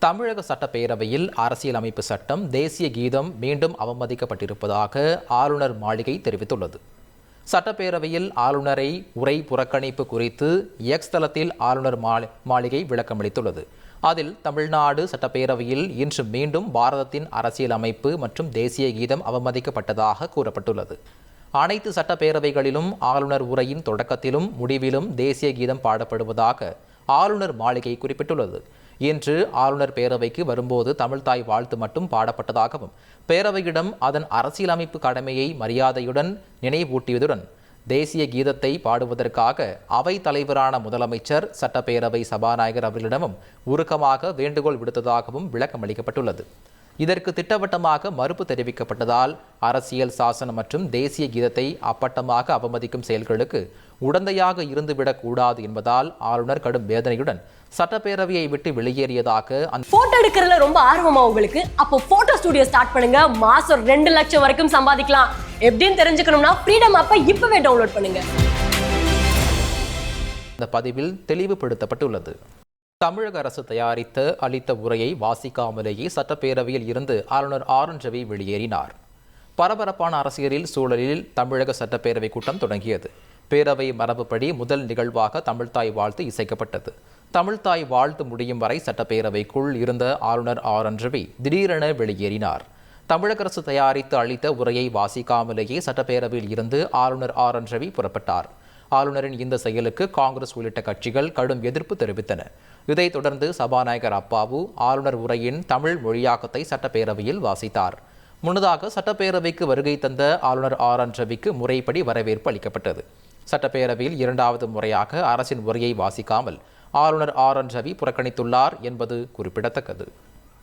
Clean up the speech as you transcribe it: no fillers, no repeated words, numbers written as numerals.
தமிழக சட்டப்பேரவையில் அரசியலமைப்பு சட்டம், தேசிய கீதம் மீண்டும் அவமதிக்கப்பட்டிருப்பதாக ஆளுநர் மாளிகை தெரிவித்துள்ளது. சட்டப்பேரவையில் ஆளுநரை உரை புறக்கணிப்பு குறித்து எக்ஸ் தளத்தில் ஆளுநர் மாளிகை விளக்கமளித்துள்ளது. அதில் தமிழ்நாடு சட்டப்பேரவையில் இன்று மீண்டும் பாரதத்தின் அரசியலமைப்பு மற்றும் தேசிய கீதம் அவமதிக்கப்பட்டதாக கூறப்பட்டுள்ளது. அனைத்து சட்டப்பேரவைகளிலும் ஆளுநர் உரையின் தொடக்கத்திலும் முடிவிலும் தேசிய கீதம் பாடப்படுவதாக ஆளுநர் மாளிகை குறிப்பிட்டுள்ளது. இன்று ஆளுநர் பேரவைக்கு வரும்போது தமிழ்தாய் வாழ்த்து மட்டும் பாடப்பட்டதாகவும், பேரவையிடம் அதன் அரசியலமைப்பு கடமையை மரியாதையுடன் நினைவூட்டியதுடன் தேசிய கீதத்தை பாடுவதற்காக அவை தலைவரான முதலமைச்சர் சட்டப்பேரவை சபாநாயகர் அவர்களிடமும் உருக்கமாக வேண்டுகோள் விடுத்ததாகவும் விளக்கமளிக்கப்பட்டுள்ளது. இதற்கு திட்டவட்டமாக மறுப்பு தெரிவிக்கப்பட்டதால் அரசியல் சாசனம் மற்றும் தேசிய கீதத்தை அப்பட்டமாக அவமதிக்கும் செயல்களுக்கு உடந்தையாக இருந்துவிடக் கூடாது என்பதால் ஆளுநர் கடும் வேதனையுடன் சட்டப்பேரவையை விட்டு வெளியேறியதாக போட்டோ எடுக்கிறதுல ரொம்ப ஆர்வமா உங்களுக்கு? அப்போ போட்டோ ஸ்டுடியோ ஸ்டார்ட் பண்ணுங்க. மாசம் 2 லட்சம் வரைக்கும் சம்பாதிக்கலாம். எப்படின்னு தெரிஞ்சுக்கணும்னா ஃப்ரீடம் ஆப்பை இப்பவே டவுன்லோட் பண்ணுங்க. இந்த பதிவில் தெளிவுபடுத்தப்பட்டுள்ளது. தமிழக அரசு தயாரித்த அளித்த உரையை வாசிக்காமலேயே சட்டப்பேரவையில் இருந்து ஆளுநர் ஆர்.என். ரவி வெளியேறினார். பரபரப்பான அரசியலில் சூழலில் தமிழக சட்டப்பேரவை கூட்டம் தொடங்கியது. பேரவை மரபுப்படி முதல் நிகழ்வாக தமிழ்தாய் வாழ்த்து இசைக்கப்பட்டது. தமிழ்தாய் வாழ்த்து முடியும் வரை சட்டப்பேரவைக்குள் இருந்த ஆளுநர் ஆர்.என். ரவி திடீரென வெளியேறினார். தமிழக அரசு தயாரித்து அளித்த உரையை வாசிக்காமலேயே சட்டப்பேரவையில் இருந்து ஆளுநர் ஆர்.என். ரவி புறப்பட்டார். ஆளுநரின் இந்த செயலுக்கு காங்கிரஸ் உள்ளிட்ட கட்சிகள் கடும் எதிர்ப்பு தெரிவித்தன. இதைத் தொடர்ந்து சபாநாயகர் அப்பாவு ஆளுநர் உரையின் தமிழ் மொழியாக்கத்தை சட்டப்பேரவையில் வாசித்தார். முன்னதாக சட்டப்பேரவைக்கு வருகை தந்த ஆளுநர் ஆர்.என். ரவிக்கு முறைப்படி வரவேற்பு அளிக்கப்பட்டது. சட்டப்பேரவையில் 2வது முறையாக அரசின் உரையை வாசிக்காமல் ஆளுநர் ஆர்.என். ரவி புறக்கணித்துள்ளார் என்பது குறிப்பிடத்தக்கது.